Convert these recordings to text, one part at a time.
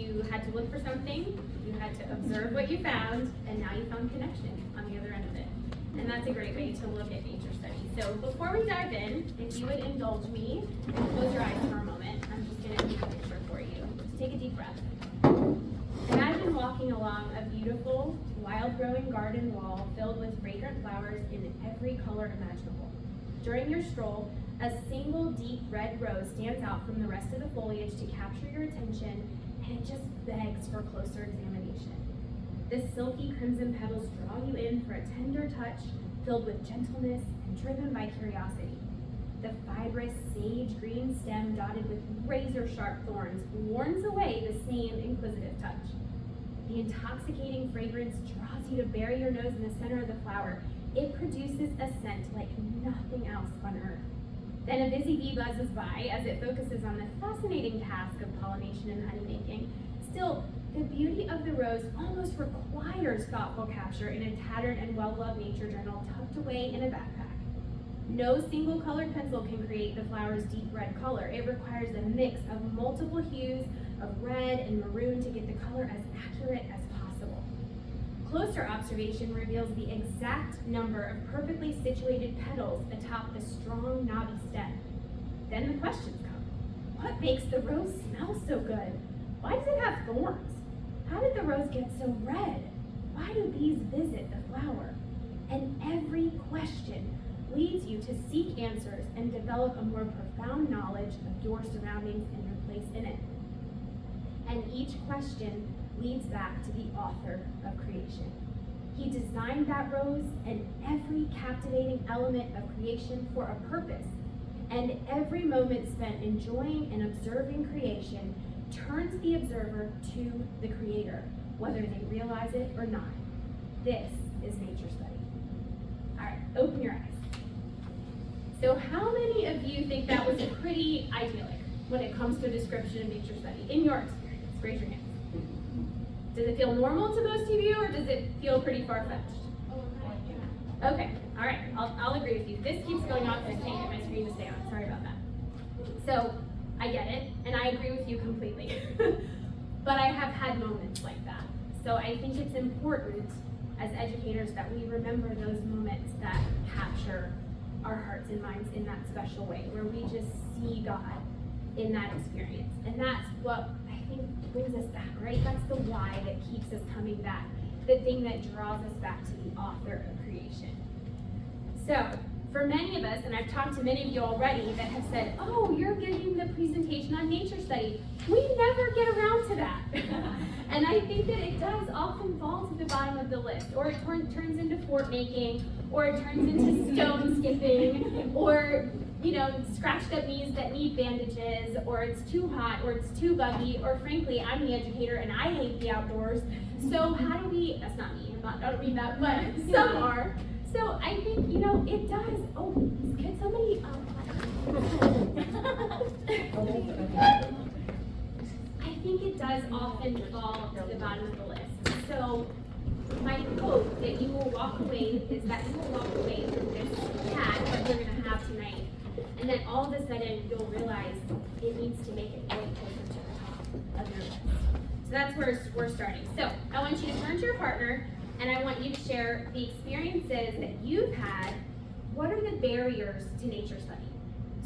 you had to look for something, you had to observe what you found, and now you found connection on the other end of it. And that's a great way to look at nature study. So before we dive in, if you would indulge me and close your eyes for a moment, I'm just going to paint a picture for you. Just take a deep breath. Imagine walking along a beautiful, wild-growing garden wall filled with fragrant flowers in every color imaginable. During your stroll, a single deep red rose stands out from the rest of the foliage to capture your attention, and it just begs for closer examination. The silky crimson petals draw you in for a tender touch, filled with gentleness and driven by curiosity. The fibrous sage green stem dotted with razor-sharp thorns warns away the same inquisitive touch. The intoxicating fragrance draws you to bury your nose in the center of the flower. It produces a scent like nothing else on earth. Then a busy bee buzzes by as it focuses on the fascinating task of pollination and honeymaking. Still, the beauty of the rose almost requires thoughtful capture in a tattered and well-loved nature journal tucked away in a backpack. No single colored pencil can create the flower's deep red color. It requires a mix of multiple hues of red and maroon to get the color as accurate as possible. Closer observation reveals the exact number of perfectly situated petals atop the strong, knobby stem. Then the questions come. What makes the rose smell so good? Why does it have thorns? How did the rose get so red? Why do bees visit the flower? And every question leads you to seek answers and develop a more profound knowledge of your surroundings and your place in it. And each question leads back to the author of creation. He designed that rose and every captivating element of creation for a purpose. And every moment spent enjoying and observing creation turns the observer to the creator, whether they realize it or not. This is nature study. All right, open your eyes. So how many of you think that was pretty idyllic when it comes to a description of nature study in your experience? Raise your hand. Does it feel normal to most of you, or does it feel pretty far-fetched? Okay, all right, I'll agree with you. This keeps going off, and I can't get my screen to stay on. Sorry about that. So I get it, and I agree with you completely. But I have had moments like that. So I think it's important as educators that we remember those moments that capture our hearts and minds in that special way, where we just see God in that experience. And that's what I think brings us back, right? That's the why that keeps us coming back, the thing that draws us back to the author of creation. So, for many of us, and I've talked to many of you already that have said, oh, you're giving the presentation on nature study. We never get around to that. And I think that it does often fall to the bottom of the list, or it turns into fort making, or it turns into stone skipping, or scratched up knees that need bandages, or it's too hot, or it's too buggy, or frankly, I'm the educator and I hate the outdoors. So how do we, that's not me, I don't mean that, but some are. So I think, it does, can somebody, I think it does often fall to the bottom of the list. So my hope that you will walk away is that you will walk away from this chat that we're going to have tonight, and then all of a sudden you'll realize it needs to make it way closer to the top of your list. So that's where we're starting. So I want you to turn to your partner, and I want you to share the experiences that you've had. What are the barriers to nature study?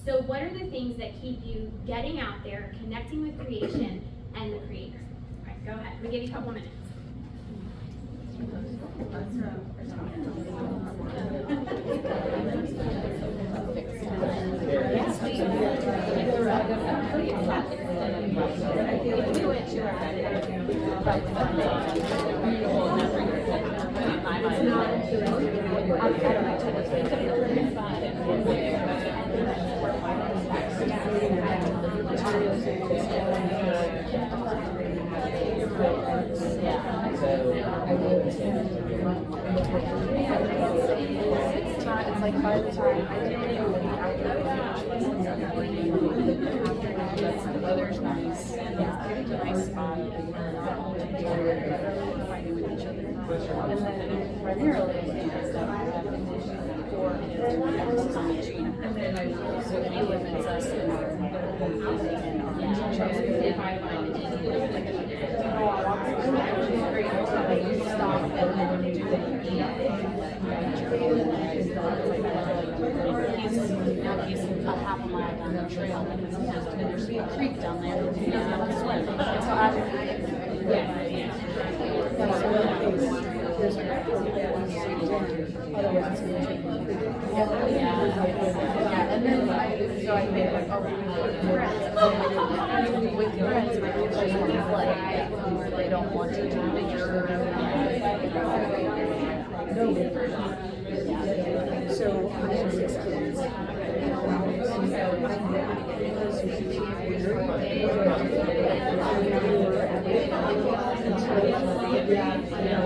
So what are the things that keep you getting out there, connecting with creation and the creator? All right, go ahead. We'll give you a couple minutes. It's like by the time I did it, the weather's nice, and it's a nice spot, and we're all together, fighting with each other. And then primarily, for and then so he limits us in our if I find it our trail, and there's a creek down there, and I don't swim. So yeah, and then so I think like, oh, with friends, my kids just want to play, where they don't want to do So I have 6 kids.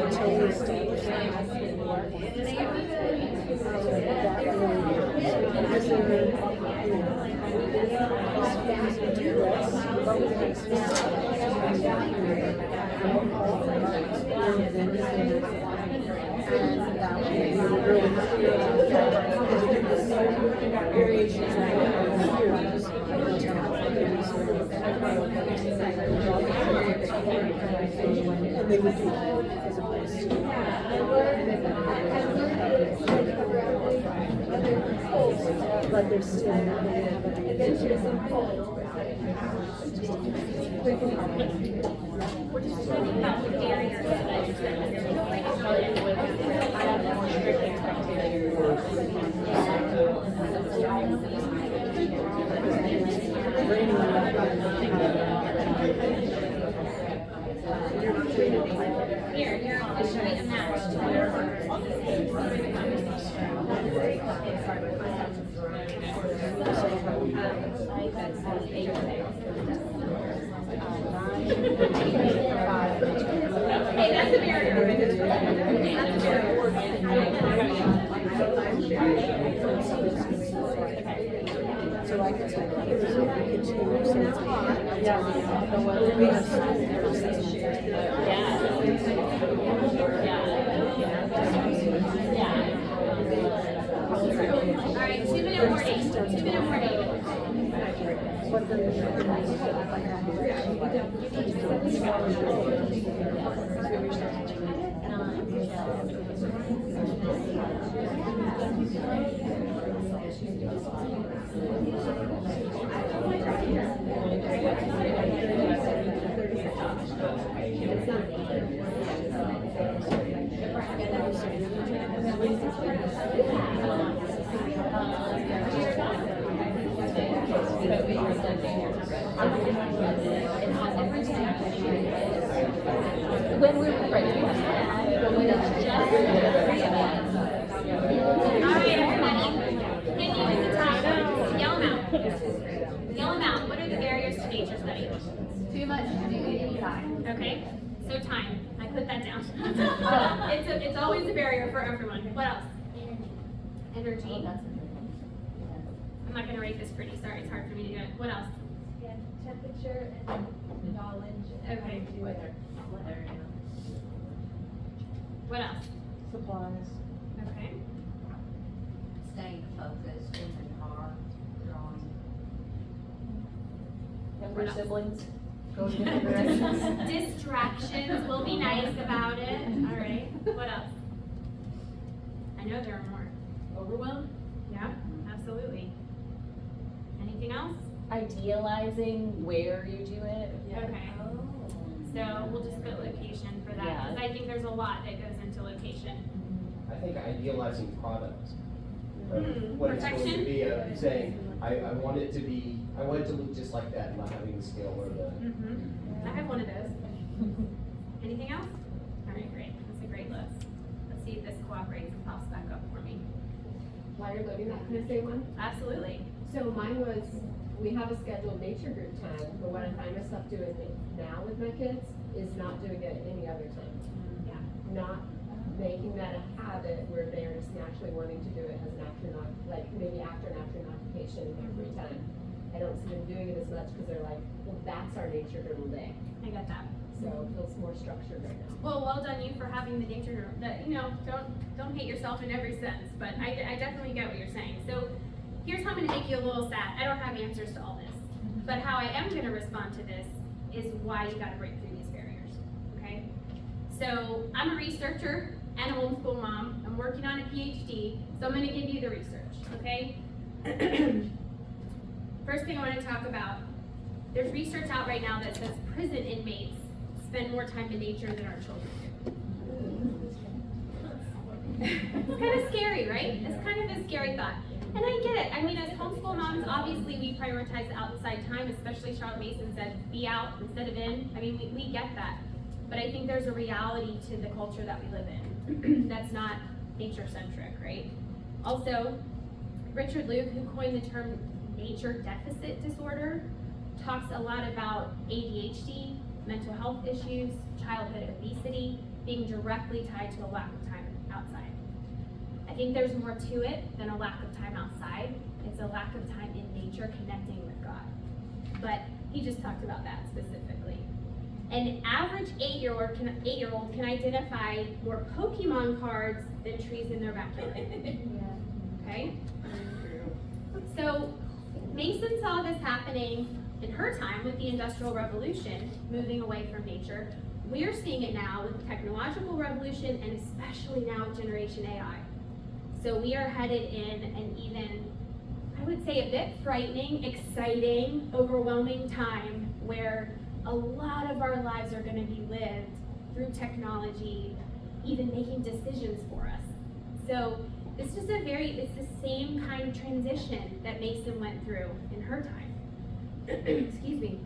Until we established and they would do that as opposed to but there's still We're just talking about the barriers that Here, you're officially a match. Hey, that's a barrier. so I could say, I could change so it's hot. We have All right, 2-minute warning. 2-minute warning. But then when we were ready. All right, everybody. Hit you at the top. Yell them out. Yell them out. What are the barriers to nature study? Too much to do anytime. Okay, so time. I put that down. It's always a barrier for everyone. What else? Energy. I'm not gonna rate this pretty. Sorry, it's hard for me to do it. What else? Yeah, temperature and knowledge. Okay. Weather. What else? supplies. Okay. Staying focused in the car, drawing. Younger siblings. Distractions. We'll be nice about it. All right. What else? I know there are more. Overwhelmed? Yeah, absolutely. Anything else? Idealizing where you do it. Okay. So we'll just put location for that, Yeah. because I think there's a lot that goes into location. I think idealizing product. Mhm. What it's going Perfection? to be, saying, I want it to look just like that, not having the scale or the. Mm-hmm. I have one of those. Anything else? All right, great. That's a great list. Let's see if this cooperates and pops back up for me. While you're loading that, can I say one? Absolutely. So mine was, we have a scheduled nature group time, but what I find myself doing now with my kids is not doing it any other time. Yeah. Not making that a habit where they're just naturally wanting to do it as an afternoon, like maybe after an afternoon occupation in their free time. I don't see them doing it as much because they're like, well, that's our nature girdle day. I got that. So it feels more structured right now. Well, well done you for having the nature room. That, you know, don't hate yourself in every sense, but I definitely get what you're saying. So here's how I'm gonna make you a little sad. I don't have answers to all this, but how I am gonna respond to this is why you gotta break through these barriers, okay? So I'm a researcher and a homeschool mom. I'm working on a PhD, so I'm gonna give you the research, okay? first thing I want to talk about, there's research out right now that says prison inmates spend more time in nature than our children do. It's kind of scary, right? It's kind of a scary thought. And I get it. I mean, as homeschool moms, obviously we prioritize the outside time, especially Charlotte Mason said, be out instead of in. I mean, we get that. But I think there's a reality to the culture that we live in that's not nature-centric, right? Also, Richard Luke, who coined the term nature deficit disorder, talks a lot about ADHD, mental health issues, childhood obesity, being directly tied to a lack of time outside. I think there's more to it than a lack of time outside. It's a lack of time in nature connecting with God. But he just talked about that specifically. An average 8-year-old can identify more Pokemon cards than trees in their backyard. Okay? So Mason saw this happening in her time with the Industrial Revolution, moving away from nature. We're seeing it now with the technological revolution and especially now with Generation AI. So we are headed in an even, I would say, a bit frightening, exciting, overwhelming time where a lot of our lives are going to be lived through technology, even making decisions for us. So it's just it's the same kind of transition that Mason went through in her time. Excuse me.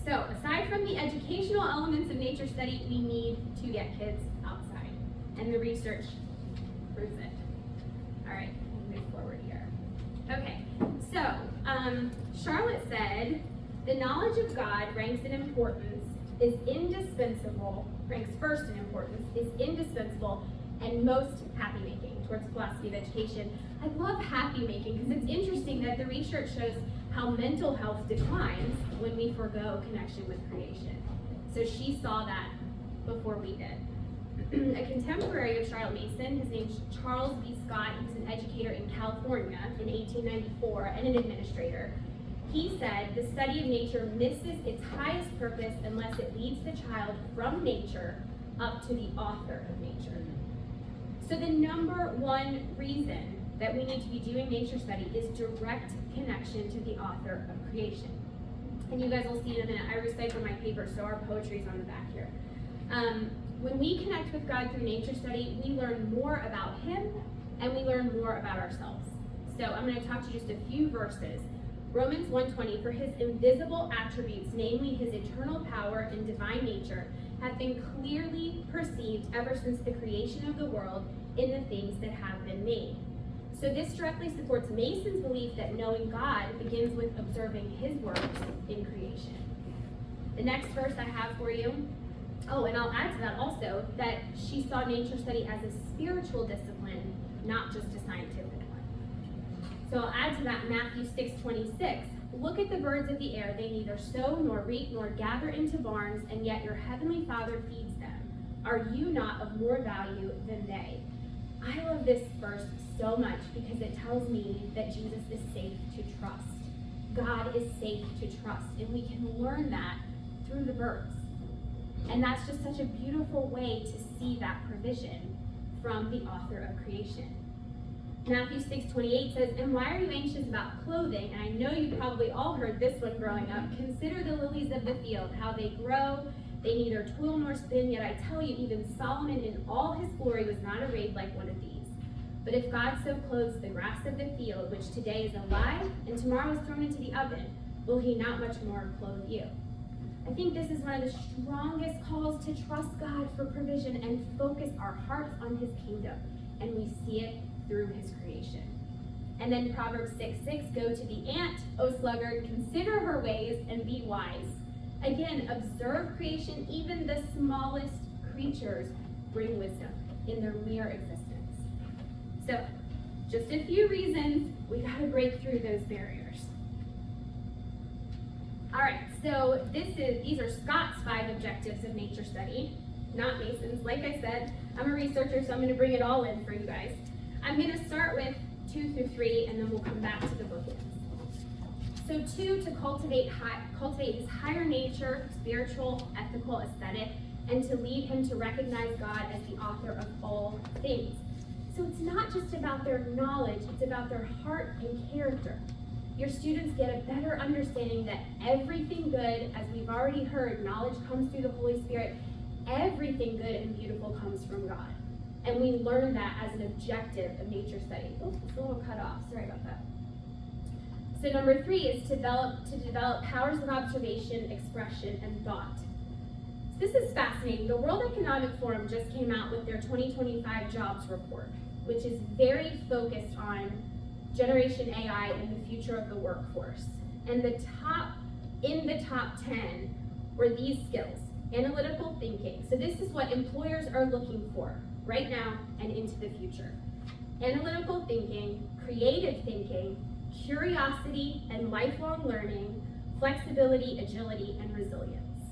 So aside from the educational elements of nature study, we need to get kids outside. And the research proves it. All right, we'll move forward here. Okay, so Charlotte said, the knowledge of God ranks in importance, is indispensable, ranks first in importance, is indispensable, and most happy making towards philosophy of education. I love happy making because it's interesting that the research shows how mental health declines when we forego connection with creation. So she saw that before we did. A contemporary of Charlotte Mason, his name's Charles B. Scott, he was an educator in California in 1894 and an administrator. He said, the study of nature misses its highest purpose unless it leads the child from nature up to the author of nature. So the number one reason that we need to be doing nature study is direct connection to the author of creation. And you guys will see in a minute, I recycle my paper, so our poetry's on the back here. When we connect with God through nature study, we learn more about Him and we learn more about ourselves. So I'm going to talk to you just a few verses. Romans 1:20, for His invisible attributes, namely His eternal power and divine nature, have been clearly perceived ever since the creation of the world in the things that have been made. So this directly supports Mason's belief that knowing God begins with observing His works in creation. The next verse I have for you, oh, and I'll add to that also, that she saw nature study as a spiritual discipline, not just a scientific one. So I'll add to that Matthew 6:26. Look at the birds of the air. They neither sow nor reap nor gather into barns, and yet your heavenly Father feeds them. Are you not of more value than they? I love this verse so much because it tells me that Jesus is safe to trust. God is safe to trust, and we can learn that through the birds. And that's just such a beautiful way to see that provision from the author of creation. Matthew 6:28 says, and why are you anxious about clothing? And I know you probably all heard this one growing up. Consider the lilies of the field, how they grow. They neither toil nor spin, yet I tell you, even Solomon in all his glory was not arrayed like one of these. But if God so clothes the grass of the field, which today is alive and tomorrow is thrown into the oven, will He not much more clothe you? I think this is one of the strongest calls to trust God for provision and focus our hearts on His kingdom. And we see it through His creation. And then Proverbs 6:6, go to the ant, O sluggard, consider her ways and be wise. Again, observe creation. Even the smallest creatures bring wisdom in their mere existence. So, just a few reasons we gotta break through those barriers. All right, so these are Scott's 5 objectives of nature study, not Mason's. Like I said, I'm a researcher, so I'm gonna bring it all in for you guys. I'm gonna start with 2 through 3, and then we'll come back to the bookends. So 2, to cultivate his higher nature, spiritual, ethical, aesthetic, and to lead him to recognize God as the author of all things. So it's not just about their knowledge, it's about their heart and character. your students get a better understanding that everything good, as we've already heard, knowledge comes through the Holy Spirit, everything good and beautiful comes from God. And we learn that as an objective of nature study. Oh, it's a little cut off, sorry about that. So number 3 is to develop powers of observation, expression, and thought. So this is fascinating. The World Economic Forum just came out with their 2025 jobs report, which is very focused on Generation AI and the future of the workforce. And in the top 10 were these skills: analytical thinking. So this is what employers are looking for right now and into the future. Analytical thinking, creative thinking, curiosity and lifelong learning, flexibility, agility, and resilience.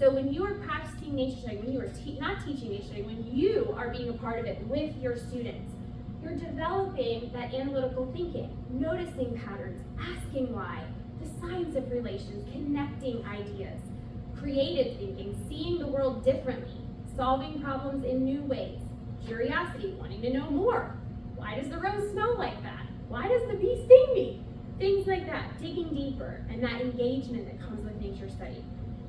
So when you are practicing nature study, when you are not teaching nature study, when you are being a part of it with your students, you're developing that analytical thinking, noticing patterns, asking why, the science of relations, connecting ideas, creative thinking, seeing the world differently, solving problems in new ways, curiosity, wanting to know more. Why does the rose smell like that? Why does the bee sting me? Things like that, digging deeper, and that engagement that comes with nature study.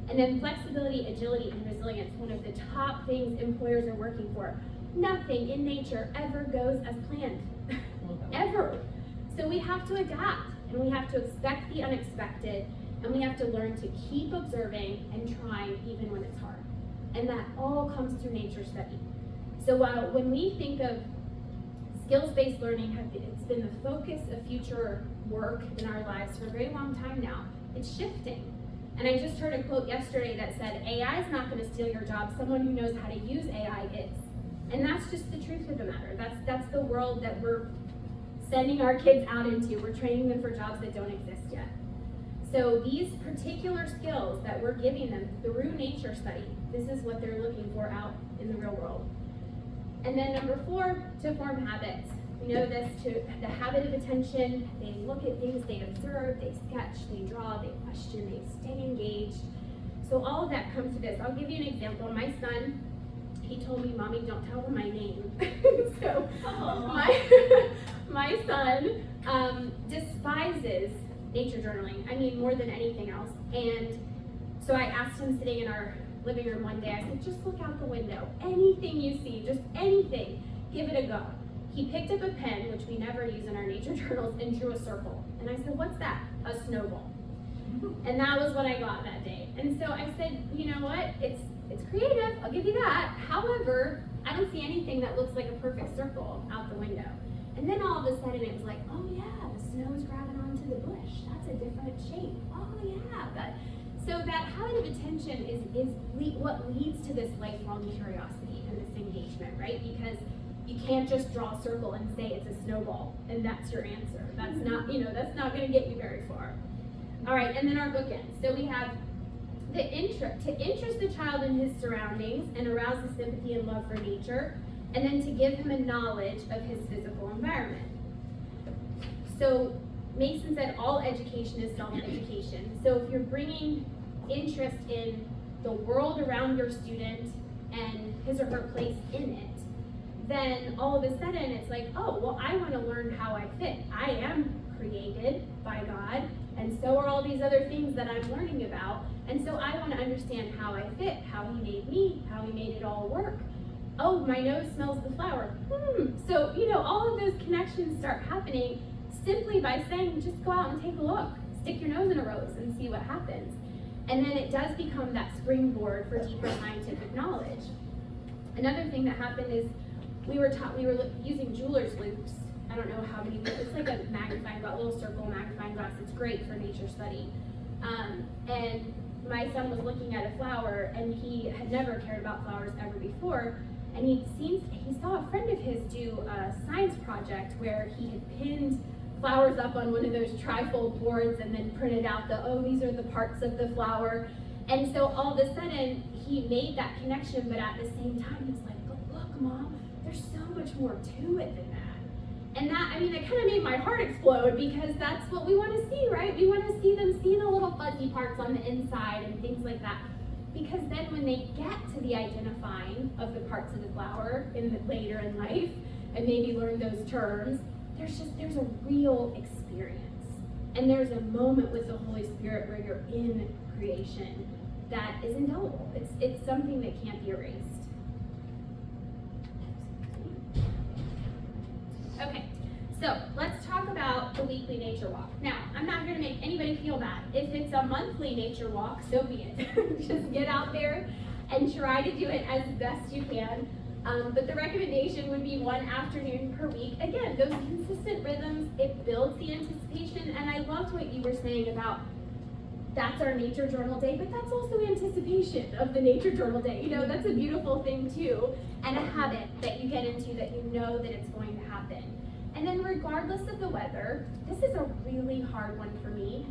And then flexibility, agility, and resilience, one of the top things employers are working for. Nothing in nature ever goes as planned, ever. So we have to adapt, and we have to expect the unexpected, and we have to learn to keep observing and trying even when it's hard. And that all comes through nature study. So when we think of skills-based learning, it's been the focus of future work in our lives for a very long time now. It's shifting. And I just heard a quote yesterday that said, AI is not going to steal your job. Someone who knows how to use AI is. And that's just the truth of the matter. That's the world that we're sending our kids out into. We're training them for jobs that don't exist yet. So these particular skills that we're giving them through nature study, this is what they're looking for out in the real world. And then number 4, to form habits. We know this, the habit of attention. They look at things, they observe, they sketch, they draw, they question, they stay engaged. So all of that comes to this. I'll give you an example. My son, he told me, "Mommy, don't tell them my name." So my son despises nature journaling. I mean, more than anything else. And so I asked him, sitting in our living room one day, I said, "Just look out the window. Anything you see, just anything, give it a go." He picked up a pen, which we never use in our nature journals, and drew a circle. And I said, "What's that?" "A snowball." And that was what I got that day. And so I said, "You know what? It's creative, I'll give you that. However, I don't see anything that looks like a perfect circle out the window." And then all of a sudden it was like, "Oh yeah, the snow's grabbing onto the bush. That's a different shape. Oh yeah." So that habit of attention is what leads to this lifelong curiosity and this engagement, right? Because you can't just draw a circle and say it's a snowball and that's your answer. That's not, that's not going to get you very far. All right, and then our bookends. So we have to interest the child in his surroundings and arouse the sympathy and love for nature, and then to give him a knowledge of his physical environment. So Mason said all education is self-education. So if you're bringing interest in the world around your student and his or her place in it, then all of a sudden it's like, oh, well, I want to learn how I fit. I am created by God, and so are all these other things that I'm learning about. And so I want to understand how I fit, how he made me, how he made it all work. Oh, my nose smells the flower. So, all of those connections start happening simply by saying, just go out and take a look. Stick your nose in a rose and see what happens. And then it does become that springboard for deeper scientific knowledge. Another thing that happened is we were using jeweler's loops. I don't know how many, it's like a magnifying glass, little circle magnifying glass. It's great for nature study. And my son was looking at a flower, and he had never cared about flowers ever before. And he saw a friend of his do a science project where he had pinned flowers up on one of those trifold boards and then printed out these are the parts of the flower. And so all of a sudden he made that connection, but at the same time it's like, but look, Mom, there's so much more to it than that. And that kind of made my heart explode, because that's what we want to see, right? We want to see them see the little fuzzy parts on the inside and things like that. Because then when they get to the identifying of the parts of the flower later in life, and maybe learn those terms, there's a real experience. And there's a moment with the Holy Spirit where you're in creation that is indelible. It's something that can't be erased. Okay, so let's talk about the weekly nature walk. Now, I'm not going to make anybody feel bad. If it's a monthly nature walk, so be it. Just get out there and try to do it as best you can. But the recommendation would be one afternoon per week. Again, those consistent rhythms, it builds the anticipation. And I loved what you were saying about that's our nature journal day, but that's also anticipation of the nature journal day. You know, that's a beautiful thing too, and a habit that you get into that you know that it's going to happen. And then regardless of the weather, this is a really hard one for me.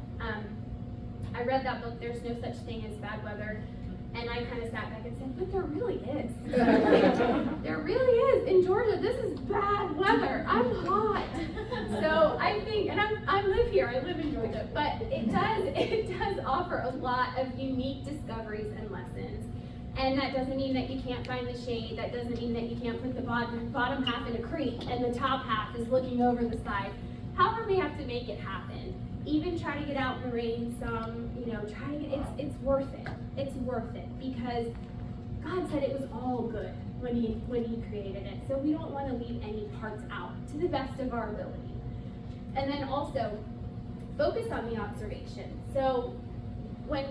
I read that book, There's No Such Thing as Bad Weather, and I kind of sat back and said, but there really is. There really is. In Georgia, this is bad weather. I'm hot. So I think, and I live here, I live in Georgia, but it does offer a lot of unique discoveries and lessons. And that doesn't mean that you can't find the shade. That doesn't mean that you can't put the bottom half in a creek and the top half is looking over the side. However, we have to make it happen. Even try to get out in the rain some, you know, try to get, it's worth it. It's worth it because God said it was all good when he created it. So we don't want to leave any parts out to the best of our ability. And then also focus on the observation. So what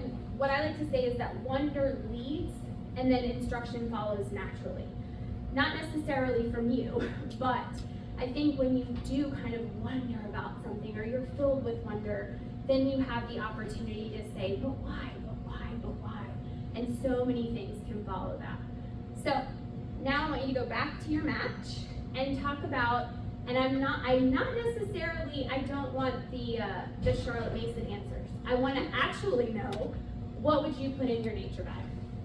I like to say is that wonder leads and then instruction follows naturally. Not necessarily from you, but I think when you do kind of wonder about something or you're filled with wonder, then you have the opportunity to say, but why, but why, but why? And so many things can follow that. So now I want you to go back to your match and talk about, and I don't want the Charlotte Mason answers. I want to actually know, what would you put in your nature bag?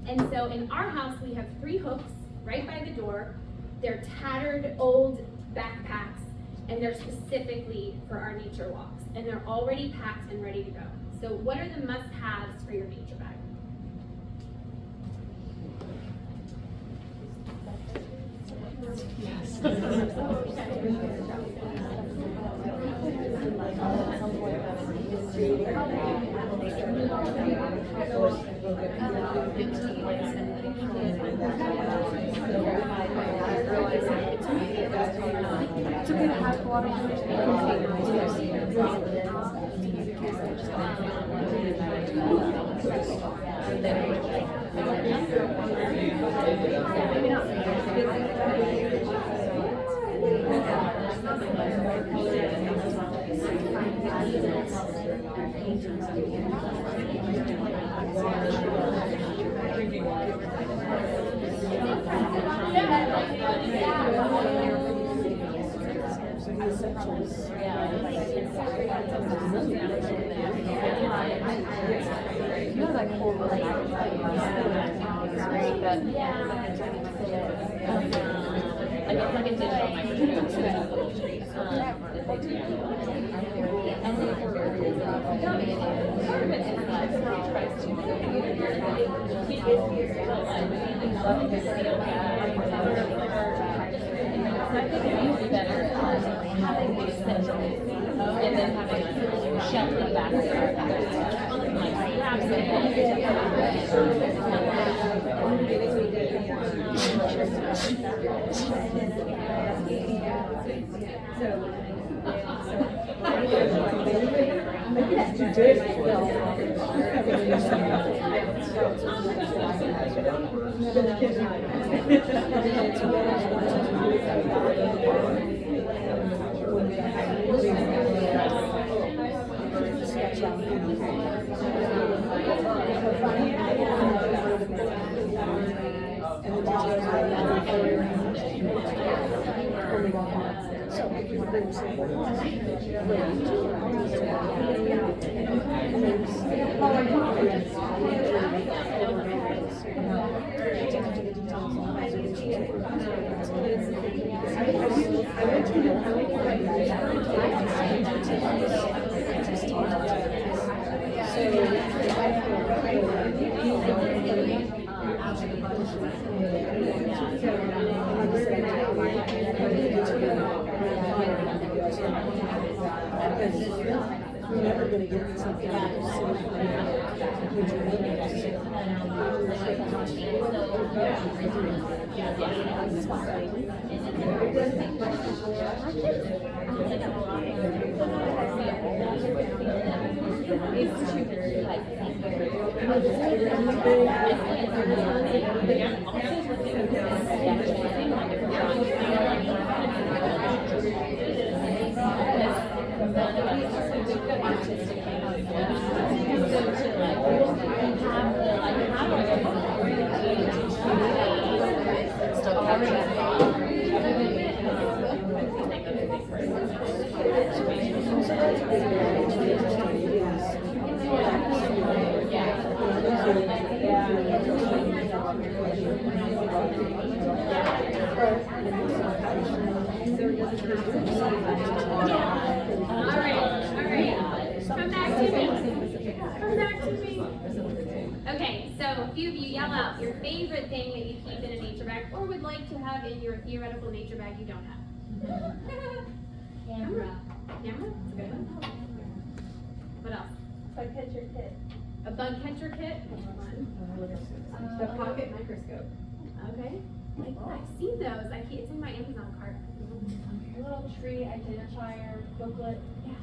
And so in our house, we have 3 hooks right by the door. They're tattered old backpacks, and they're specifically for our nature walks. And they're already packed and ready to go. So what are the must-haves for your nature bag? It's okay to have water and then having a shelf in the back You're never gonna get something like Come back to me. Come back to me. Okay, so a few of you yell out your favorite thing that you keep in a nature bag or would like to have in your theoretical nature bag you don't have. Camera. Camera? That's a good one. What else? Bug catcher kit. A bug catcher kit? The pocket microscope. Okay. I've seen those. It's in my Amazon cart. A little tree identifier booklet. Yeah.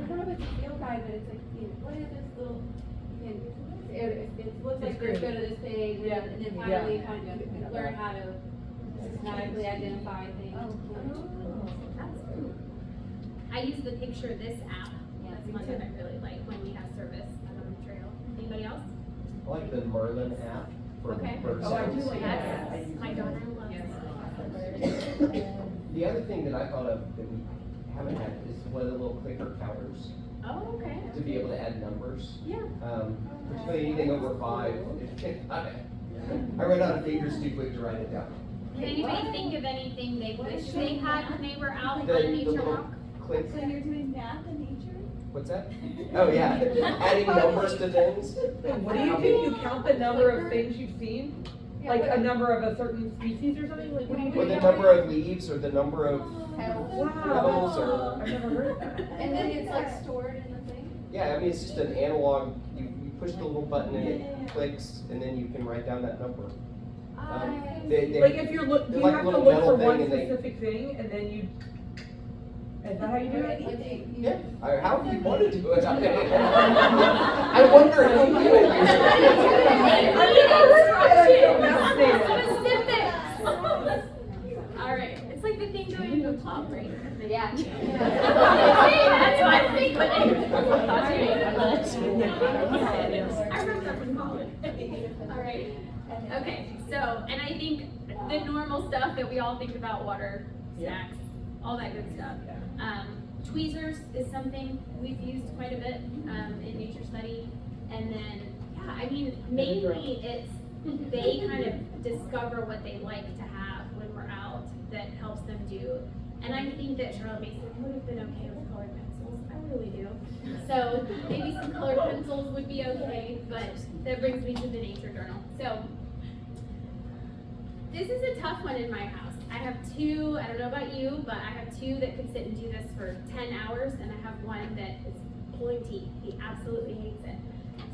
Kind of a field guide, but it's like, what is this little, it looks like It's go to this page, and Yeah. then Yeah. finally kind of learn how to systematically identify things. That's cool. I use the Picture This app. That's one that I really like when we have service on the trail. Anybody else? I like the Merlin app for Okay. bird Oh, I do sounds. like Yes. My daughter loves it. The other thing that I thought of that we haven't had is one of the little clicker counters Oh, okay. to be able to add numbers. Yeah. Particularly anything over 5. I ran out of fingers too quick to write it down. Can anybody think of anything they wish they had when they were out on The a nature little walk? click, you're doing math in nature? what's that? Oh, yeah, adding numbers to things. What do you do? You count the number of things you've seen? Like a number of a certain species or something? Like, what do you do? Or the number of leaves or the number of, Wow. Petals or- I've never heard of that. And then it's like stored in the thing? yeah, I mean, it's just an analog, you push the little button and it clicks and then you can write down that number. They- Like if you're do they're you like have a to little look metal for thing one and they- specific thing and then you, is that how you do it? Yeah, or however you want to do it. I wonder how you do it. All right, it's like the thing going into a club, right? Yeah. That's what I'm thinking. I remember from college. All right. Okay, so, and I think the normal stuff that we all think about, water, snacks, all that good stuff. Tweezers is something we've used quite a bit in nature study. And then, yeah, I mean, mainly it's they kind of discover what they like to have when we're out that helps them do. And I think that Charlotte Mason would have been okay with colored pencils. I really do. So maybe some colored pencils would be okay, but that brings me to the nature journal. So this is a tough one in my house. I have 2, I don't know about you, but I have 2 that could sit and do this for 10 hours, and I have one that is pulling teeth. He absolutely hates it.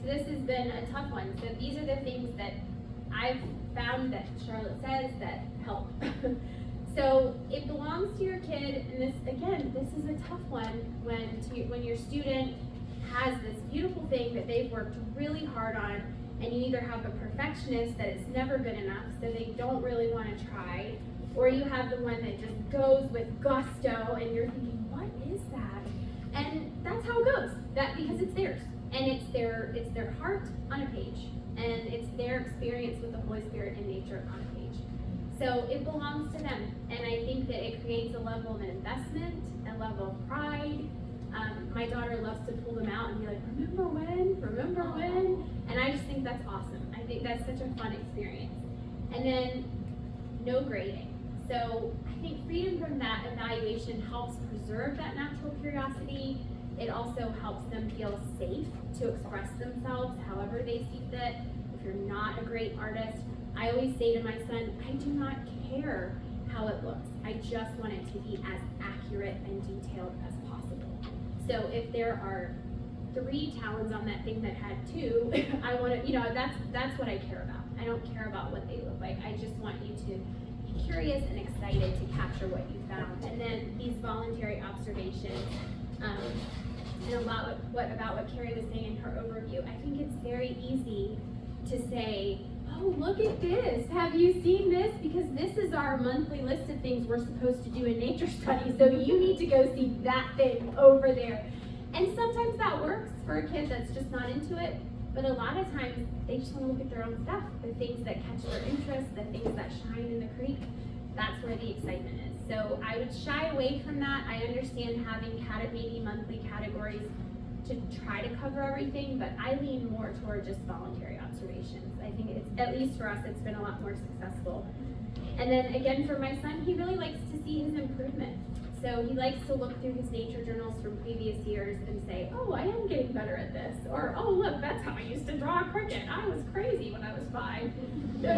So this has been a tough one. So these are the things that I've found that Charlotte says that help. So it belongs to your kid, and this, again, this is a tough one when your student has this beautiful thing that they've worked really hard on, and you either have a perfectionist that it's never good enough, so they don't really want to try, or you have the one that just goes with gusto, and you're thinking, what is that? And that's how it goes. Because it's theirs, and it's their heart on a page, and it's their experience with the Holy Spirit and nature on a page. So it belongs to them, and I think that it creates a level of investment, a level of pride. My daughter loves to pull them out and be like, remember when? And I just think that's awesome. I think that's such a fun experience. And then no grading. So I think freedom from that evaluation helps preserve that natural curiosity. It also helps them feel safe to express themselves however they see fit. If you're not a great artist, I always say to my son, I do not care how it looks. I just want it to be as accurate and detailed as possible. So if there are 3 talons on that thing that had 2, I want to, that's what I care about. I don't care about what they look like. I just want you to be curious and excited to capture what you found. And then these voluntary observations, and about what Carrie was saying in her overview, I think it's very easy to say, oh, look at this. Have you seen this? Because this is our monthly list of things we're supposed to do in nature study. So you need to go see that thing over there. And sometimes that works for a kid that's just not into it. But a lot of times they just want to look at their own stuff, the things that catch their interest, the things that shine in the creek. That's where the excitement is. So I would shy away from that. I understand having maybe monthly categories to try to cover everything, but I lean more toward just voluntary observations. I think it's, at least for us, it's been a lot more successful. And then again, for my son, he really likes to see his improvement. So he likes to look through his nature journals from previous years and say, oh, I am getting better at this. Or, oh, look, that's how I used to draw a cricket. I was crazy when I was 5. So,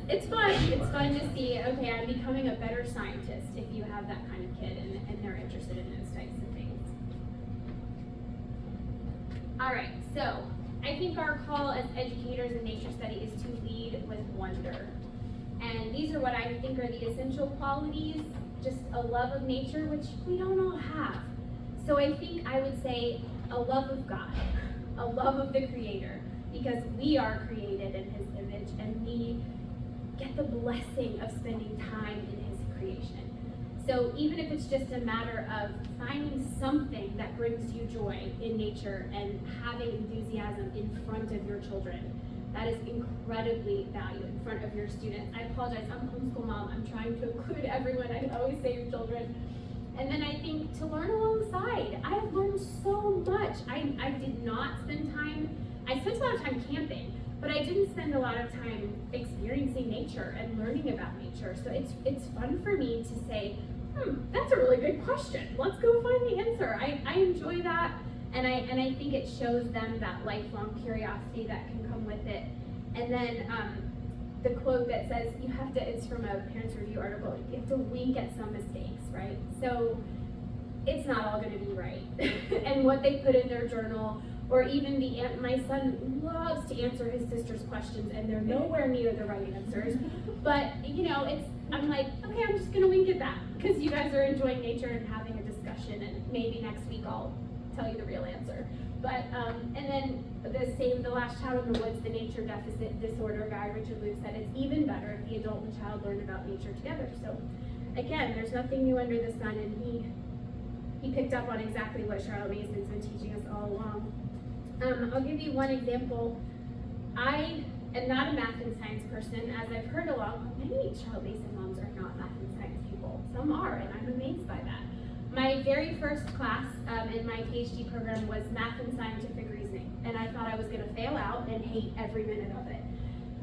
it's fun. It's fun to see, okay, I'm becoming a better scientist if you have that kind of kid and they're interested in those types of things. All right, so I think our call as educators in nature study is to lead with wonder. And these are what I think are the essential qualities, just a love of nature, which we don't all have. So I think I would say a love of God, a love of the Creator, because we are created in His image and we get the blessing of spending time in His creation. So even if it's just a matter of finding something that brings you joy in nature and having enthusiasm in front of your children, that is incredibly valued in front of your students. I apologize, I'm a homeschool mom. I'm trying to include everyone. I always say your children. And then I think to learn alongside. I have learned so much. I did not spend time, I spent a lot of time camping, but I didn't spend a lot of time experiencing nature and learning about nature. So it's fun for me to say, that's a really good question. Let's go find the answer. I enjoy that. And I think it shows them that lifelong curiosity that can come with it. And then the quote that says it's from a Parents Review article, you have to wink at some mistakes, right? So it's not all gonna be right. And what they put in their journal, or even my son loves to answer his sister's questions and they're nowhere near the right answers. But I'm like, okay, I'm just gonna wink at that because you guys are enjoying nature and having a discussion, and maybe next week I'll tell you the real answer. But and then the Last Child in the Woods, the nature deficit disorder guy, Richard Luke, said it's even better if the adult and child learn about nature together. So again, there's nothing new under the sun, and he picked up on exactly what Charlotte Mason's been teaching us all along. I'll give you one example. I am not a math and science person, as I've heard along. Many Charlotte Mason moms are not math and science people. Some are, and I'm amazed by that. My very first class in my PhD program was math and scientific reasoning, and I thought I was going to fail out and hate every minute of it.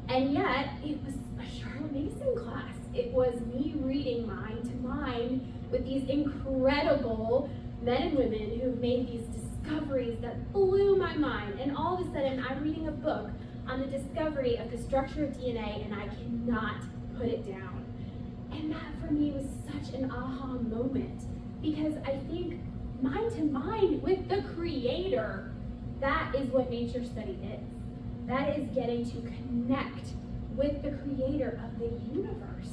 And yet, it was a Charlotte Mason class. It was me reading Mind to Mind with these incredible men and women who've made these discoveries that blew my mind. And all of a sudden, I'm reading a book on the discovery of the structure of DNA, and I cannot put it down. And that for me was such an aha moment, because I think mind to mind with the Creator, that is what nature study is. That is getting to connect with the Creator of the universe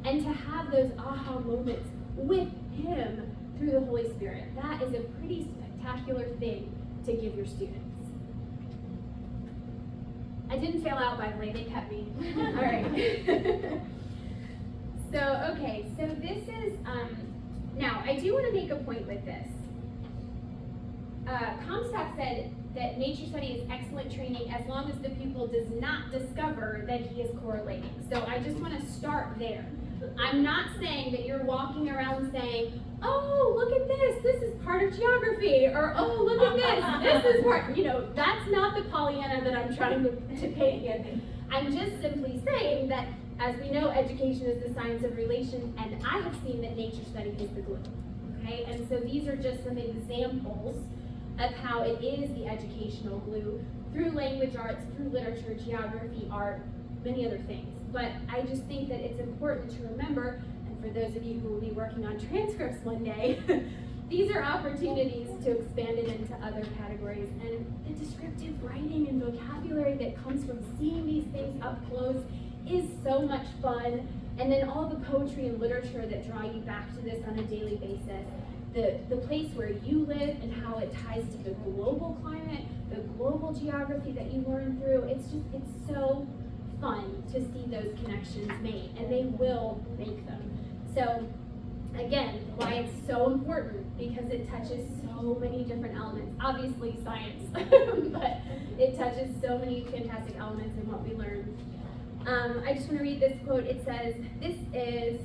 and to have those aha moments with Him through the Holy Spirit. That is a pretty spectacular thing to give your students. I didn't fail out, by the way, they kept me. All right. So this is, now I do want to make a point with this. Comstock said that nature study is excellent training as long as the pupil does not discover that he is correlating. So I just want to start there. I'm not saying that you're walking around saying, oh, look at this is part of geography, or oh, look at this is part, that's not the Pollyanna that I'm trying to paint here. I'm just simply saying that, as we know, education is the science of relation, and I have seen that nature study is the glue, okay? And so these are just some examples of how it is the educational glue through language arts, through literature, geography, art, many other things. But I just think that it's important to remember, and for those of you who will be working on transcripts one day, these are opportunities to expand it into other categories. And the descriptive writing and vocabulary that comes from seeing these things up close is so much fun. And then all the poetry and literature that draw you back to this on a daily basis. The place where you live and how it ties to the global climate, the global geography that you learn through. It's so fun to see those connections made, and they will make them. So again, why it's so important, because it touches so many different elements. Obviously science, but it touches so many fantastic elements in what we learn. I just want to read this quote. It says, this is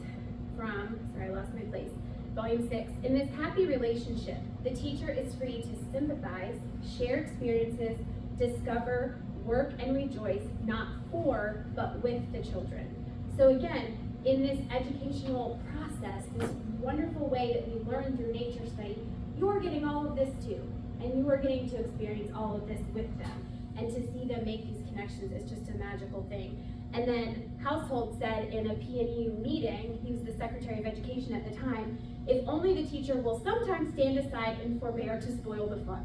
from, sorry, I lost my place, Volume 6. In this happy relationship, the teacher is free to sympathize, share experiences, discover, work, and rejoice, not for, but with the children. So again, in this educational process, this wonderful way that we learn through nature study, you're getting all of this too, and you are getting to experience all of this with them. And to see them make these connections is just a magical thing. And then Household said in a PNU meeting, he was the Secretary of Education at the time, if only the teacher will sometimes stand aside and forbear to spoil the fun.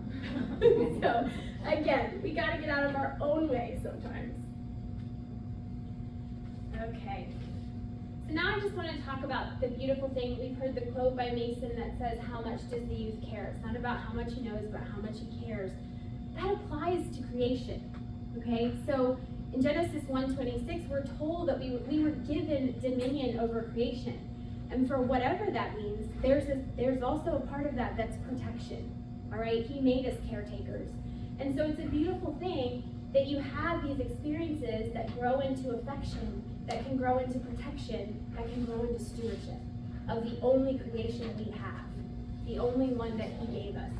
So again, we gotta get out of our own way sometimes. Okay, so now I just want to talk about the beautiful thing. We've heard the quote by Mason that says, how much does the youth care? It's not about how much he knows, but how much he cares. That applies to creation, okay? So in Genesis 1:26, we're told that we were given dominion over creation. And for whatever that means, there's also a part of that that's protection, all right? He made us caretakers. And so it's a beautiful thing that you have these experiences that grow into affection, that can grow into protection, that can grow into stewardship of the only creation we have, the only one that he gave us.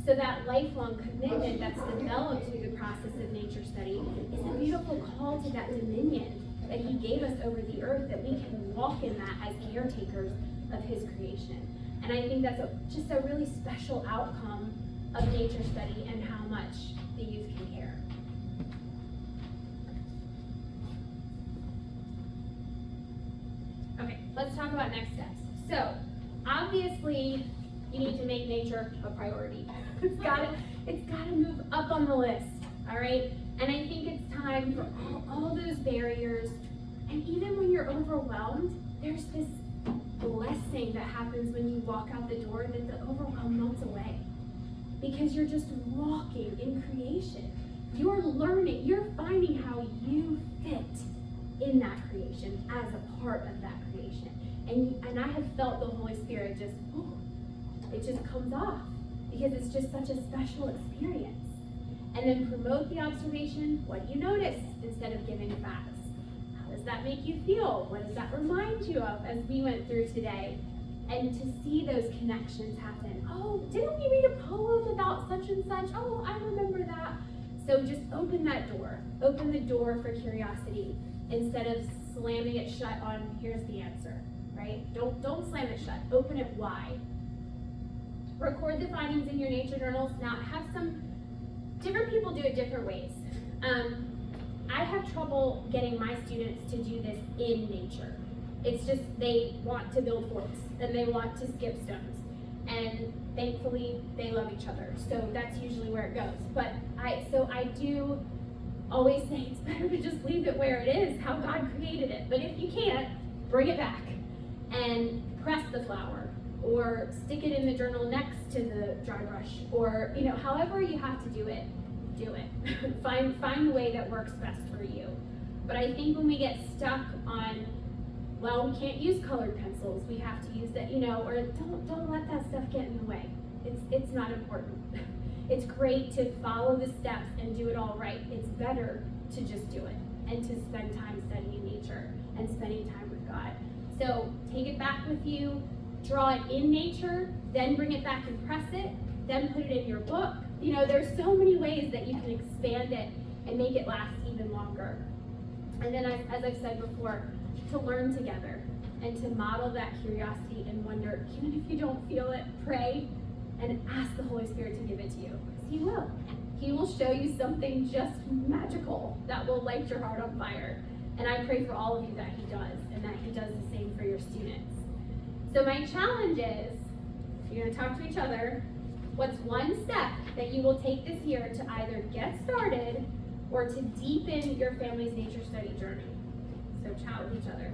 So that lifelong commitment that's developed through the process of nature study is a beautiful call to that dominion that he gave us over the earth, that we can walk in that as caretakers of his creation. And I think that's just a really special outcome of nature study and how much the youth can care. Okay, let's talk about next steps. So, obviously, you need to make nature a priority. It's gotta move up on the list, all right? And I think it's time for all those barriers, and even when you're overwhelmed, there's this blessing that happens when you walk out the door that the overwhelm melts away. Because you're just walking in creation. You're learning, you're finding how you fit in that creation as a part of that creation. And I have felt the Holy Spirit just, it just comes off, because it's just such a special experience. And then promote the observation. What do you notice instead of giving facts? How does that make you feel? What does that remind you of as we went through today? And to see those connections happen. Oh, didn't we read a poem about such and such? Oh, I remember that. So just open that door. Open the door for curiosity instead of slamming it shut on, here's the answer, right? Don't slam it shut. Open it wide. Record the findings in your nature journals. Now, different people do it different ways. I have trouble getting my students to do this in nature. It's just they want to build forts and they want to skip stones. And thankfully, they love each other. So that's usually where it goes. But I do always say it's better to just leave it where it is, how God created it. But if you can't, bring it back and press the flower, or stick it in the journal next to the dry brush, or however you have to do it, do it. find the way that works best for you. But I think when we get stuck on, well, we can't use colored pencils, we have to use that, or don't let that stuff get in the way. It's not important. It's great to follow the steps and do it all right. It's better to just do it and to spend time studying nature and spending time with God. So take it back with you. Draw it in nature, then bring it back and press it, then put it in your book. There's so many ways that you can expand it and make it last even longer. And then, as I've said before, to learn together and to model that curiosity and wonder, even if you don't feel it, pray and ask the Holy Spirit to give it to you. Because He will. He will show you something just magical that will light your heart on fire. And I pray for all of you that He does, and that He does the same for your students. So my challenge is, you're gonna talk to each other. What's one step that you will take this year to either get started or to deepen your family's nature study journey? So chat with each other.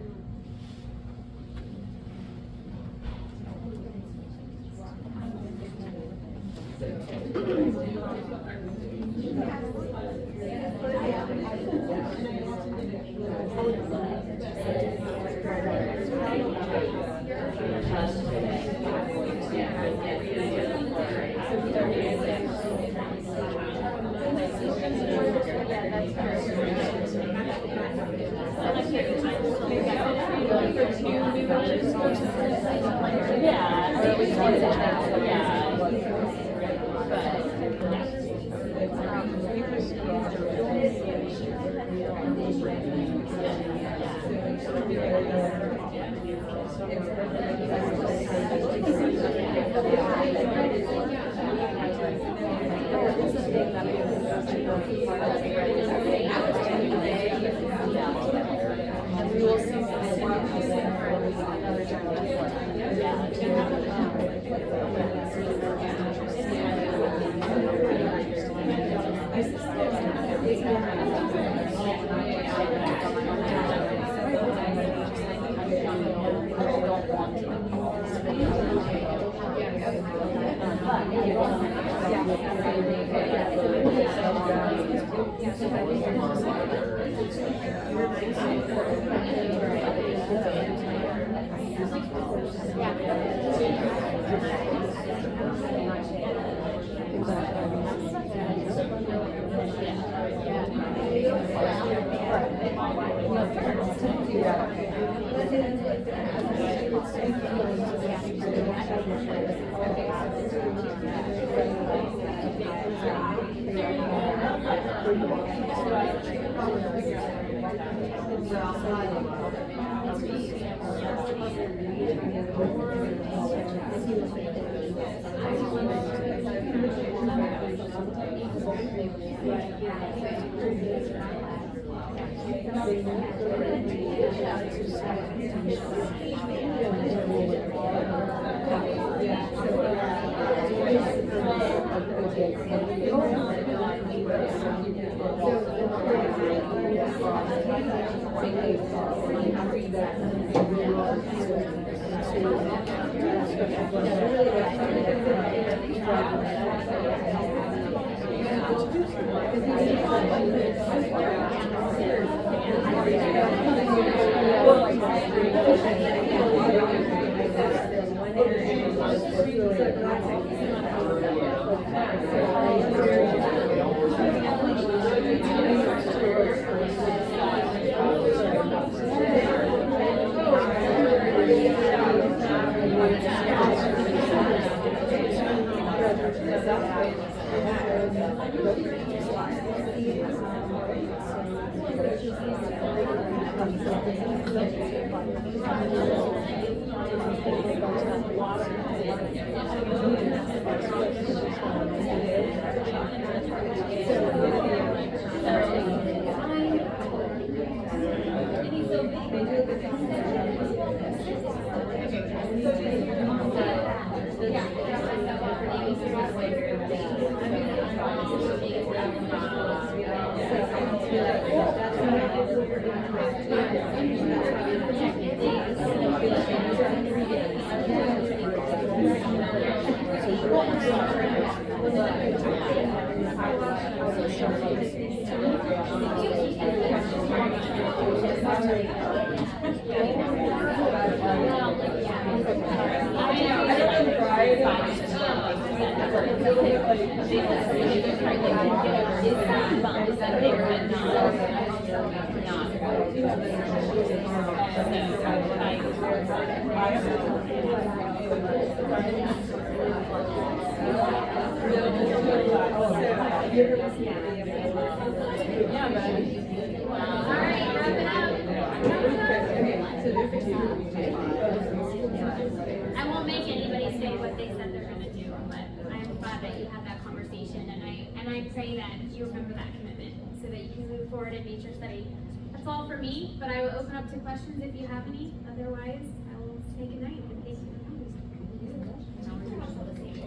I won't make anybody say what they said they're gonna do, but I'm glad that you had that conversation, and I pray that you remember that commitment so that you can move forward in nature study. That's all for me, but I will open up to questions if you have any. Otherwise, I will say goodnight and thank you for coming.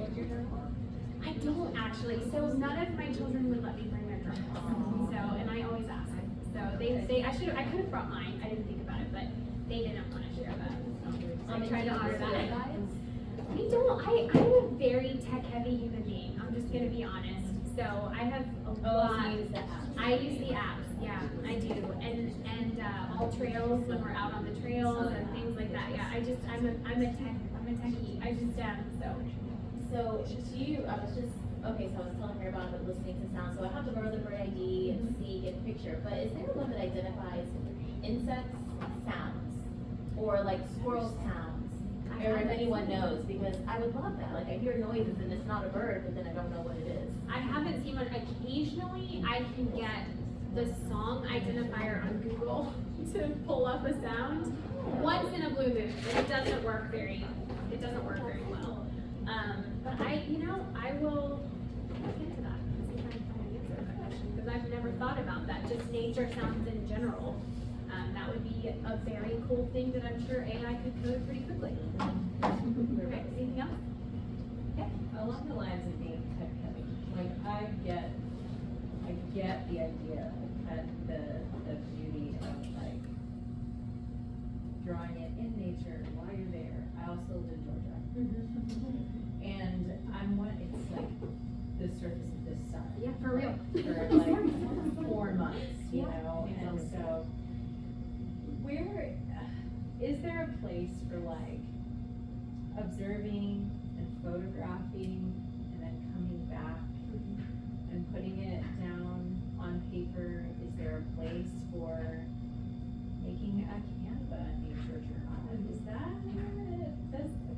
with your journal? I don't actually, so none of my children would let me bring their journals. So, and I always ask. So I could have brought mine, I didn't think about it, but they didn't want to share that. So I tried to honor that. I don't, I'm a very tech heavy human being, I'm just gonna be honest. So I have a lot. I use the apps, yeah, I do. And all trails, when we're out on the trails and things like that, yeah, I'm a techie, I just am, so. So do you, I was telling her about it, listening to sound, so I have to borrow the bird ID and see, get a picture, but is there one that identifies insects sounds? Or like squirrel sounds? Or if anyone knows, because I would love that, like I hear noises and it's not a bird, but then I don't know what it is. I haven't seen one. Occasionally, I can get the song identifier on Google to pull up a sound. Once in a blue moon, and it doesn't work very well. But I will look into that and see if I can find an answer to that question, because I've never thought about that. Just nature sounds in general. That would be a very cool thing that I'm sure AI could code pretty quickly. Okay, anything else? Okay. Along the lines of being tech heavy, like I get the idea and the beauty of like drawing it in nature while you're there. I also live in Georgia, and it's like the surface of this sun. Yeah, for real. For like 4 months, you know, and so where is there a place for like observing and photographing and then coming back and putting it down on paper? Is there a place for making a Canva nature journal? Is that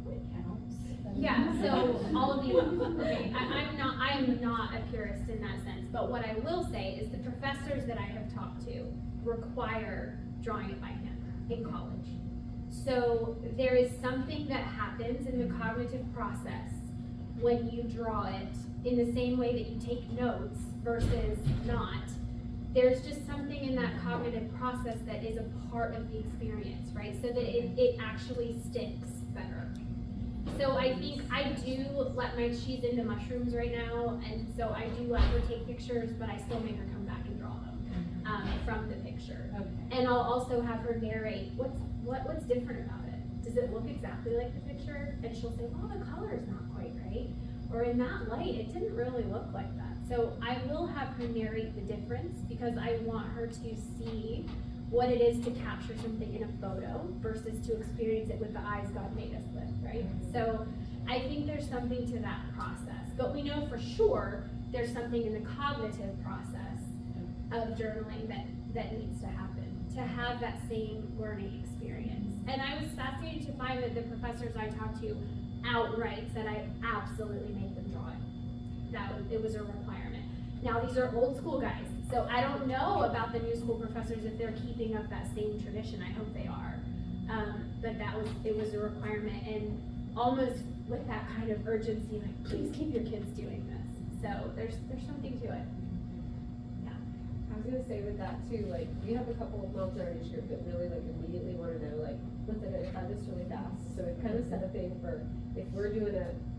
what counts? Yeah, so all of the above. Okay, I'm not a purist in that sense, but what I will say is the professors that I have talked to require drawing it by hand in college. So there is something that happens in the cognitive process when you draw it in the same way that you take notes versus not. There's just something in that cognitive process that is a part of the experience, right? So that it actually sticks better. So I think I do she's into mushrooms right now, and so I do let her take pictures, but I still make her come back and draw them from the picture. Okay. And I'll also have her narrate what's different about it. Does it look exactly like the picture? And she'll say, well, the color is not quite right. Or in that light, it didn't really look like that. So I will have her narrate the difference because I want her to see what it is to capture something in a photo versus to experience it with the eyes God made us with, right? So I think there's something to that process. But we know for sure there's something in the cognitive process of journaling that needs to happen to have that same learning experience. And I was fascinated to find that the professors I talked to outright said I absolutely make them draw it. It was a requirement. Now these are old school guys, so I don't know about the new school professors if they're keeping up that same tradition. I hope they are. But it was a requirement, and almost with that kind of urgency, like please keep your kids doing this. So there's something to it. I was gonna say with that too, like, we have a couple of moms in our age group that really like immediately wanna know, like, what's it gonna find this really fast. So we've kind of set a thing for, if we're doing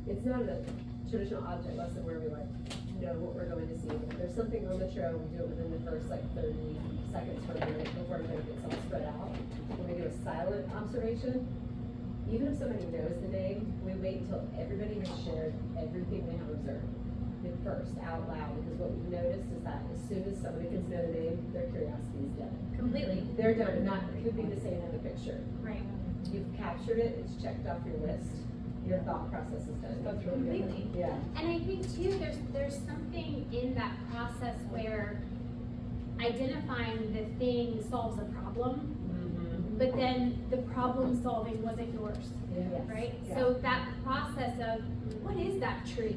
it's not a traditional object lesson where we like know what we're going to see. If there's something on the trail, we do it within the first like 30 seconds or a minute before everybody gets all spread out. When we do a silent observation, even if somebody knows the name, we wait until everybody has shared everything they have observed first out loud, because what we've noticed is that as soon as somebody gets to know the name, their curiosity is dead. Completely. They're done. It could be the same in the picture. Right. You've captured it, it's checked off your list, your thought process is done. That's really Completely. good. Yeah. And I think too, there's something in that process where identifying the thing solves a problem, but then the problem solving wasn't yours, Yes. right? Yeah. So that process of, what is that tree?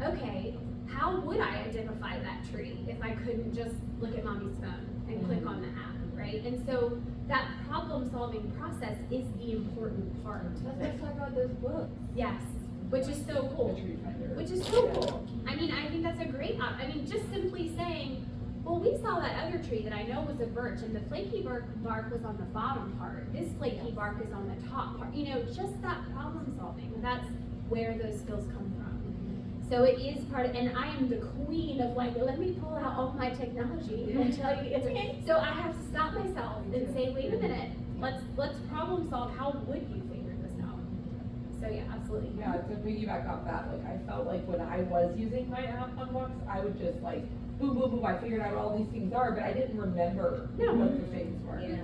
Okay, how would I identify that tree if I couldn't just look at mommy's phone and click on the app, right? And so that problem solving process is the important part. That's why I talk about those books. Yes, which is so cool. Which is so cool. I mean, I think that's a great just simply saying, well, we saw that other tree that I know was a birch, and the flaky bark was on the bottom part. This flaky bark is on the top part. You know, just that problem solving. That's where those skills come from. So it is part of, and I am the queen of like, let me pull out all my technology and tell you the answer. So I have to stop myself and say, wait a minute, let's problem solve. How would you figure this out? So yeah, absolutely. Yeah, to piggyback off that, like I felt like when I was using my app on Walks, I would just like boom, boom, boom. I figured out what all these things are, but I didn't remember what the things were. Yeah.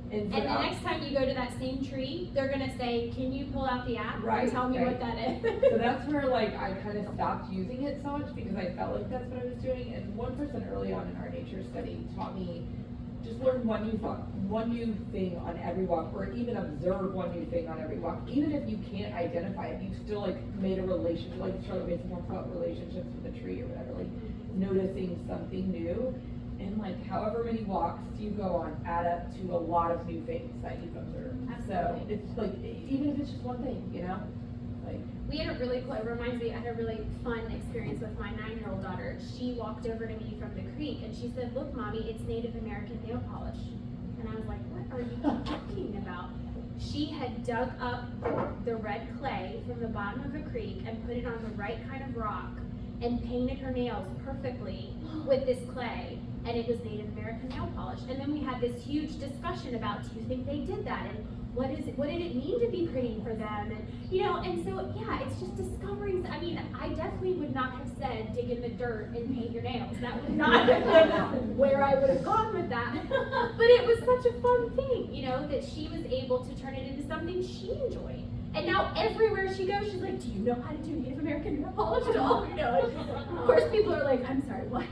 And, so And the now- next time you go to that same tree, they're gonna say, can you pull out the app Right, and tell me right. what that is? So that's where like I kind of stopped using it so much because I felt like that's what I was doing. And one person early on in our nature study taught me just learn one new thing on every walk, or even observe one new thing on every walk. Even if you can't identify it, you still like made a relationship, like Charlotte made some more about relationships with the tree or whatever, like noticing something new. And like however many walks you go on add up to a lot of new things that you've observed. So Absolutely. it's like, even if it's just one thing, you know? Like, We had a really cool, it reminds me, I had a really fun experience with my 9-year-old daughter. She walked over to me from the creek and she said, look mommy, it's Native American nail polish. And I was like, what are you talking about? She had dug up the red clay from the bottom of a creek and put it on the right kind of rock and painted her nails perfectly with this clay, and it was Native American nail polish. And then we had this huge discussion about, do you think they did that? And what did it mean to be pretty for them? And you know, and so yeah, it's just discovering. I mean, I definitely would not have said dig in the dirt and paint your nails. That would not have been where I would have gone with that. But it was such a fun thing, you know, that she was able to turn it into something she enjoyed. And now everywhere she goes, she's like, do you know how to do Native American nail polish at all? You know, and of course people are like, I'm sorry, what?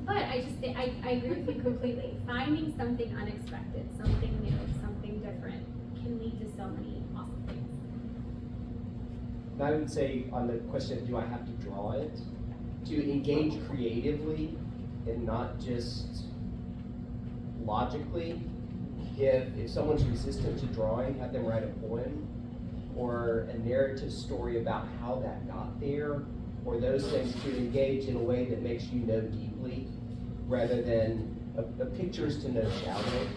But I agree with you completely. Finding something unexpected, something new, something different can lead to so many awesome things. And I would say on the question of do I have to draw it, to engage creatively and not just logically. If someone's resistant to drawing, have them write a poem or a narrative story about how that got there, or those things, to engage in a way that makes you know deeply rather than a pictures to know shallow.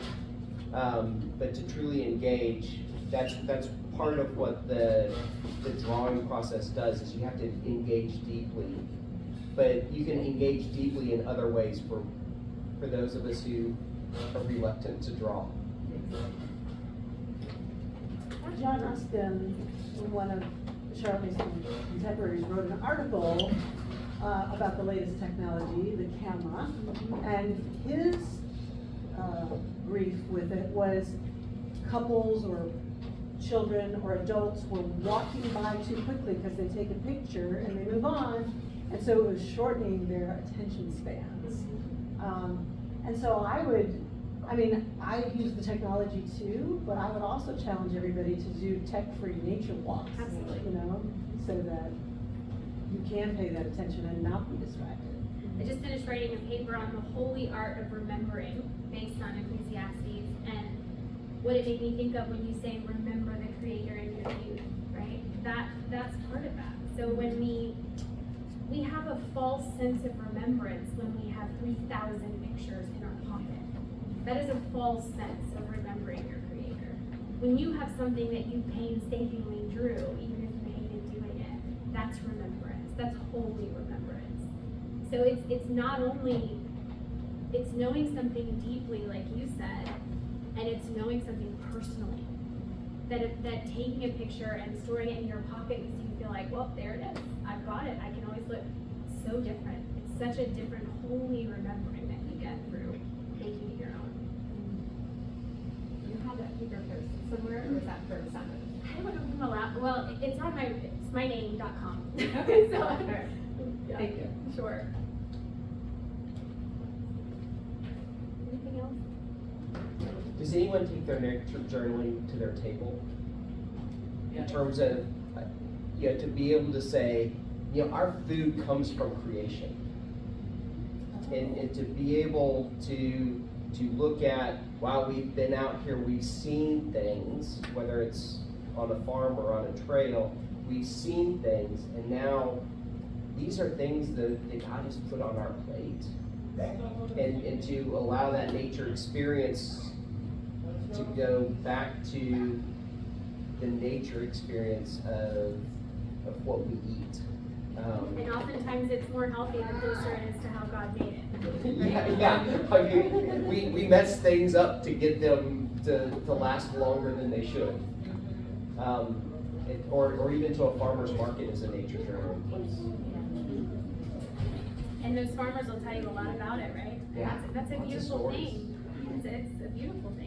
But to truly engage, that's part of what the drawing process does, is you have to engage deeply. But you can engage deeply in other ways for those of us who are reluctant to draw. John Ruskin, one of Charlotte's contemporaries, wrote an article about the latest technology, the camera, and his brief with it was couples or children or adults were walking by too quickly because they take a picture and they move on, and so it was shortening their attention spans. And so I use the technology too, but I would also challenge everybody to do tech-free nature walks. Absolutely. You know, so that you can pay that attention and not be distracted. I just finished writing a paper on the holy art of remembering based on Ecclesiastes, and what it made me think of when you say remember the Creator in your youth, right? That's part of that. So when we have a false sense of remembrance when we have 3,000 pictures in our pocket. That is a false sense of remembering your Creator. When you have something that you painstakingly drew, even if you hated doing it, that's remembrance. That's holy remembrance. So it's not only, it's knowing something deeply, like you said, and it's knowing something personally. That taking a picture and storing it in your pocket makes you feel like, well, there it is. I've got it. I can always look. It's so different. It's such a different holy remembering that you get through making it your own. You have that paper posted somewhere, or is that for Simon? I don't know if I'm allowed. Well, it's on it's myname.com. Okay. So, Alright. yeah, Thank you. Sure. Anything else? Does anyone take their nature journaling to their table? In terms of, to be able to say, our food comes from creation. And to be able to look at, wow, we've been out here, we've seen things, whether it's on a farm or on a trail, we've seen things, and now these are things that God has put on our plate. And to allow that nature experience to go back to the nature experience of of what we eat. And oftentimes it's more healthy the closer it is to how God made it. Yeah, I mean, we mess things up to get them to last longer than they should. Or even to a farmer's market as a nature journal place. And those farmers will tell you a lot about it, right? Yeah. That's a Lots of beautiful stories. thing. It's a beautiful thing.